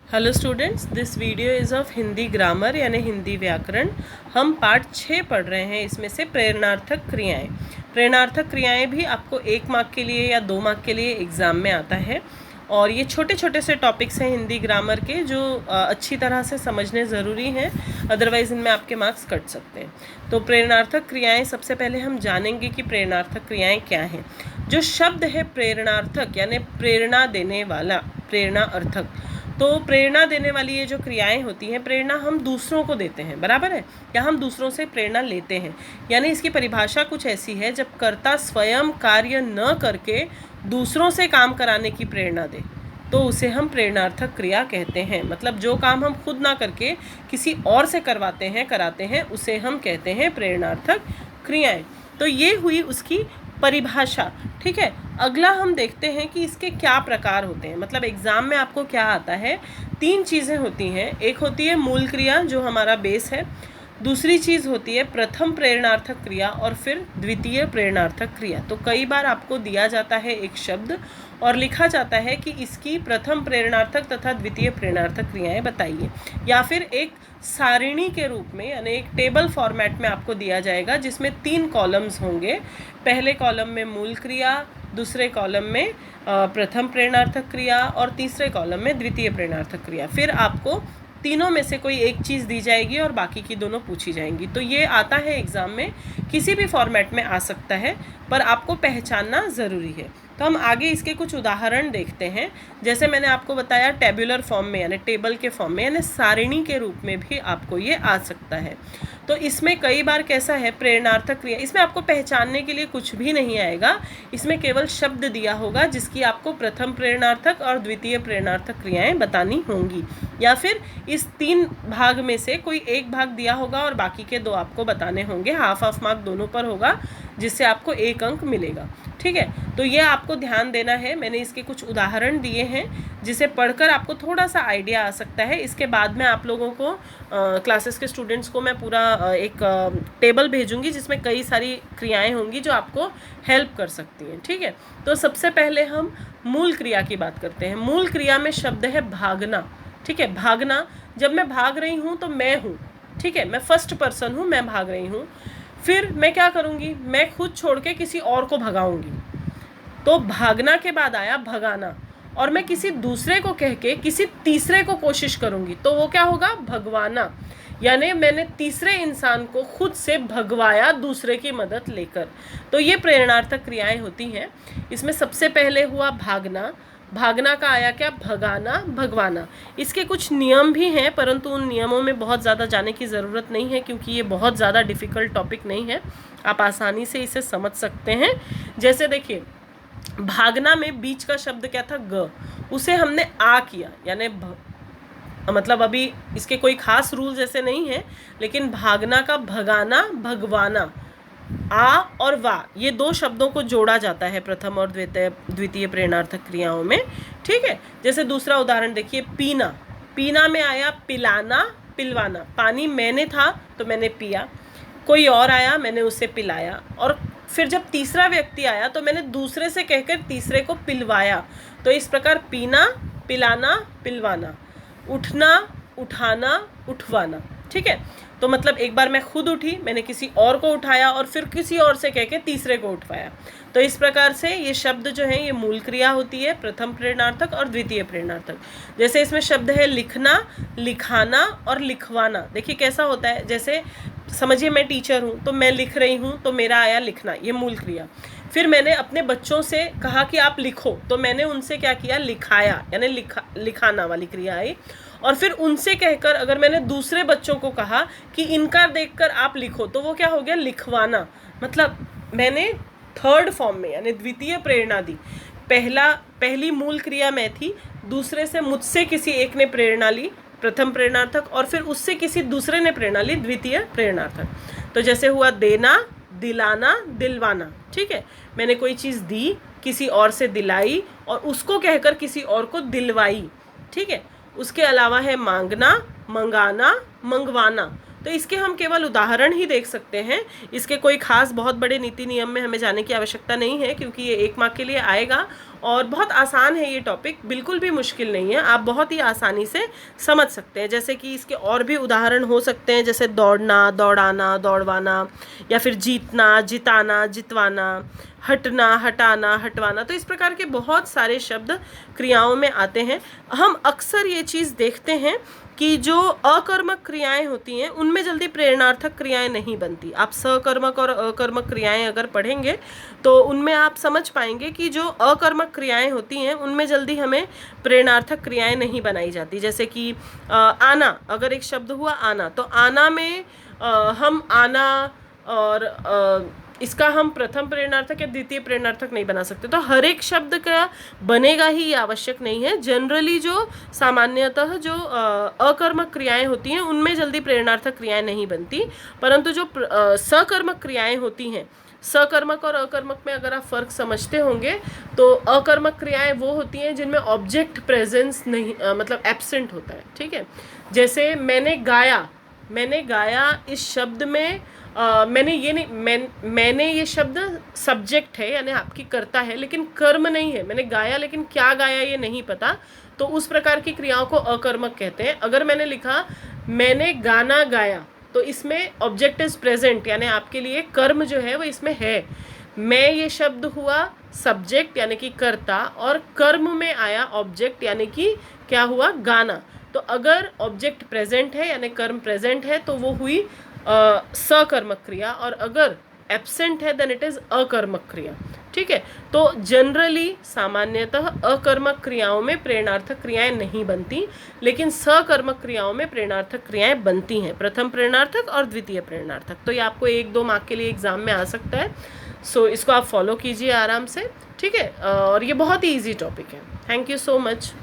Hello students, this video is of Hindi grammar यानी हिंदी व्याकरण। हम पार्ट 6 पढ़ रहे हैं। इसमें से प्रेरणार्थक क्रियाएं। प्रेरणार्थक क्रियाएं भी आपको 1 मार्क के लिए या 2 मार्क के लिए एग्ज़ाम में आता है और ये छोटे छोटे से टॉपिक्स हैं हिंदी ग्रामर के जो अच्छी तरह से समझने ज़रूरी हैं, अदरवाइज़ इनमें आपके मार्क्स कट सकते हैं। तो प्रेरणार्थक क्रियाएं, सबसे पहले हम जानेंगे कि प्रेरणार्थक क्रियाएं क्या हैं। जो शब्द है प्रेरणार्थक यानी प्रेरणा देने वाला, प्रेरणा अर्थक, तो प्रेरणा देने वाली ये जो क्रियाएं होती हैं, प्रेरणा हम दूसरों को देते हैं, बराबर है, या हम दूसरों से प्रेरणा लेते हैं। यानी इसकी परिभाषा कुछ ऐसी है, जब कर्ता स्वयं कार्य न करके दूसरों से काम कराने की प्रेरणा दे तो उसे हम प्रेरणार्थक क्रिया कहते हैं। मतलब जो काम हम खुद ना करके किसी और से कराते हैं उसे हम कहते हैं प्रेरणार्थक क्रियाएं। तो ये हुई उसकी परिभाषा, ठीक है। अगला हम देखते हैं कि इसके क्या प्रकार होते हैं। मतलब एग्जाम में आपको क्या आता है, 3 चीज़ें होती हैं। एक होती है मूल क्रिया जो हमारा बेस है, दूसरी चीज़ होती है प्रथम प्रेरणार्थक क्रिया और फिर द्वितीय प्रेरणार्थक क्रिया। तो कई बार आपको दिया जाता है एक शब्द और लिखा जाता है कि इसकी प्रथम प्रेरणार्थक तथा द्वितीय प्रेरणार्थक क्रियाएं बताइए, या फिर एक सारिणी के रूप में यानी एक टेबल फॉर्मेट में आपको दिया जाएगा जिसमें 3 कॉलम्स होंगे। पहले कॉलम में मूल क्रिया, दूसरे कॉलम में प्रथम प्रेरणार्थक क्रिया और तीसरे कॉलम में द्वितीय प्रेरणार्थक क्रिया। फिर आपको तीनों में से कोई एक चीज़ दी जाएगी और बाकी की दोनों पूछी जाएंगी। तो ये आता है एग्ज़ाम में, किसी भी फॉर्मेट में आ सकता है, पर आपको पहचानना ज़रूरी है। तो हम आगे इसके कुछ उदाहरण देखते हैं। जैसे मैंने आपको बताया टेबुलर फॉर्म में यानी टेबल के फॉर्म में यानी सारिणी के रूप में भी आपको ये आ सकता है। तो इसमें कई बार कैसा है, प्रेरणार्थक क्रिया, इसमें आपको पहचानने के लिए कुछ भी नहीं आएगा। इसमें केवल शब्द दिया होगा जिसकी आपको प्रथम प्रेरणार्थक और द्वितीय प्रेरणार्थक क्रियाएं बतानी होंगी, या फिर इस 3 भाग में से कोई एक भाग दिया होगा और बाकी के 2 आपको बताने होंगे। हाफ मार्क दोनों पर होगा जिससे आपको 1 अंक मिलेगा, ठीक है। तो ये आपको ध्यान देना है। मैंने इसके कुछ उदाहरण दिए हैं जिसे पढ़कर आपको थोड़ा सा आइडिया आ सकता है। इसके बाद में आप लोगों को क्लासेस के स्टूडेंट्स को मैं पूरा एक टेबल भेजूंगी जिसमें कई सारी क्रियाएं होंगी जो आपको हेल्प कर सकती हैं, ठीक है। तो सबसे पहले हम मूल क्रिया की बात करते हैं। मूल क्रिया में शब्द है भागना, ठीक है। भागना, जब मैं भाग रही हूँ तो मैं हूँ, ठीक है, मैं फर्स्ट पर्सन हूँ, मैं भाग रही हूँ। फिर मैं क्या करूँगी, मैं खुद छोड़ के किसी और को भगाऊंगी। तो भागना के बाद आया भगाना, और मैं किसी दूसरे को कह के किसी तीसरे को कोशिश करूंगी तो वो क्या होगा, भगवाना। यानी मैंने तीसरे इंसान को खुद से भगवाया दूसरे की मदद लेकर। तो ये प्रेरणार्थक क्रियाएं होती हैं। इसमें सबसे पहले हुआ भागना, भागना का आया क्या, भगाना, भगवाना। इसके कुछ नियम भी हैं परंतु उन नियमों में बहुत ज़्यादा जाने की ज़रूरत नहीं है क्योंकि ये बहुत ज़्यादा डिफ़िकल्ट टॉपिक नहीं है, आप आसानी से इसे समझ सकते हैं। जैसे देखिए, भागना में बीच का शब्द क्या था, ग, उसे हमने आ किया, यानी मतलब अभी इसके कोई खास रूल्स ऐसे नहीं है, लेकिन भागना का भगाना, भगवाना, आ और वा, ये 2 शब्दों को जोड़ा जाता है प्रथम और द्वितीय प्रेरणार्थक क्रियाओं में, ठीक है। जैसे दूसरा उदाहरण देखिए, पीना, पीना में आया पिलाना, पिलवाना। पानी मैंने था तो मैंने पिया, कोई और आया मैंने उसे पिलाया, और फिर जब तीसरा व्यक्ति आया तो मैंने दूसरे से कहकर तीसरे को पिलवाया। तो इस प्रकार पीना, पिलाना, पिलवाना, उठना, उठाना, उठवाना, ठीक है। तो मतलब एक बार मैं खुद उठी, मैंने किसी और को उठाया और फिर किसी और से कह के तीसरे को उठवाया। तो इस प्रकार से ये शब्द जो है ये मूल क्रिया होती है, प्रथम प्रेरणार्थक और द्वितीय प्रेरणार्थक। जैसे इसमें शब्द है लिखना, लिखाना और लिखवाना। देखिए कैसा होता है, जैसे समझिए मैं टीचर हूँ तो मैं लिख रही हूँ तो मेरा आया लिखना, ये मूल क्रिया। फिर मैंने अपने बच्चों से कहा कि आप लिखो तो मैंने उनसे क्या किया, लिखाया, यानी लिखाना वाली क्रिया आई। और फिर उनसे कहकर अगर मैंने दूसरे बच्चों को कहा कि इनका देखकर आप लिखो तो वो क्या हो गया, लिखवाना। मतलब मैंने थर्ड फॉर्म में यानी द्वितीय प्रेरणा दी। पहली मूल क्रिया मैं थी, दूसरे से मुझसे किसी एक ने प्रेरणा ली, प्रथम प्रेरणार्थक, और फिर उससे किसी दूसरे ने प्रेरणा ली, द्वितीय प्रेरणार्थक। तो जैसे हुआ देना, दिलाना, दिलवाना, ठीक है। मैंने कोई चीज़ दी, किसी और से दिलाई और उसको कहकर किसी और को दिलवाई, ठीक है। उसके अलावा है मांगना, मंगाना, मंगवाना। तो इसके हम केवल उदाहरण ही देख सकते हैं, इसके कोई खास बहुत बड़े नीति नियम में हमें जाने की आवश्यकता नहीं है क्योंकि ये 1 मार्क के लिए आएगा और बहुत आसान है ये टॉपिक, बिल्कुल भी मुश्किल नहीं है, आप बहुत ही आसानी से समझ सकते हैं। जैसे कि इसके और भी उदाहरण हो सकते हैं, जैसे दौड़ना, दौड़ाना, दौड़वाना, या फिर जीतना, जिताना, जितवाना, हटना, हटाना, हटवाना। तो इस प्रकार के बहुत सारे शब्द क्रियाओं में आते हैं। हम अक्सर ये चीज़ देखते हैं कि जो अकर्मक क्रियाएं होती हैं उनमें जल्दी प्रेरणार्थक क्रियाएं नहीं बनती। आप सकर्मक और अकर्मक क्रियाएं अगर पढ़ेंगे तो उनमें आप समझ पाएंगे कि जो अकर्मक क्रियाएं होती हैं उनमें जल्दी हमें प्रेरणार्थक क्रियाएं नहीं बनाई जाती। जैसे कि आना, अगर एक शब्द हुआ आना, तो आना में हम आना और इसका हम प्रथम प्रेरणार्थक या द्वितीय प्रेरणार्थक नहीं बना सकते। तो हर एक शब्द का बनेगा ही ये आवश्यक नहीं है। जनरली जो सामान्यतः जो अकर्मक क्रियाएं होती हैं उनमें जल्दी प्रेरणार्थक क्रियाएं नहीं बनती, परंतु जो सकर्मक क्रियाएं होती हैं, सकर्मक और अकर्मक में अगर आप फर्क समझते होंगे तो अकर्मक क्रियाएं वो होती हैं जिनमें ऑब्जेक्ट प्रेजेंस नहीं मतलब एब्सेंट होता है। ठीक है, जैसे मैंने गाया, मैंने गाया इस शब्द में मैंने ये नहीं, मैंने ये शब्द सब्जेक्ट है यानी आपकी कर्ता है, लेकिन कर्म नहीं है। मैंने गाया लेकिन क्या गाया ये नहीं पता, तो उस प्रकार की क्रियाओं को अकर्मक कहते हैं। अगर मैंने लिखा मैंने गाना गाया, तो इसमें ऑब्जेक्ट इज प्रेजेंट यानी आपके लिए कर्म जो है वो इसमें है। मैं ये शब्द हुआ सब्जेक्ट यानी कि कर्ता, और कर्म में आया ऑब्जेक्ट यानी कि क्या हुआ, गाना। तो अगर ऑब्जेक्ट प्रेजेंट है यानी कर्म प्रेजेंट है तो वो हुई सकर्मक क्रिया, और अगर एब्सेंट है देन इट इज अकर्मक क्रिया। ठीक है, तो जनरली सामान्यतः अकर्मक क्रियाओं में प्रेरणार्थक क्रियाएं नहीं बनती, लेकिन सकर्मक क्रियाओं में प्रेरणार्थक क्रियाएं बनती हैं, प्रथम प्रेरणार्थक और द्वितीय प्रेरणार्थक। तो ये आपको 1-2 मार्क के लिए एग्जाम में आ सकता है। सो इसको आप फॉलो कीजिए आराम से। ठीक है, और ये बहुत ही ईजी टॉपिक है। Thank you so much.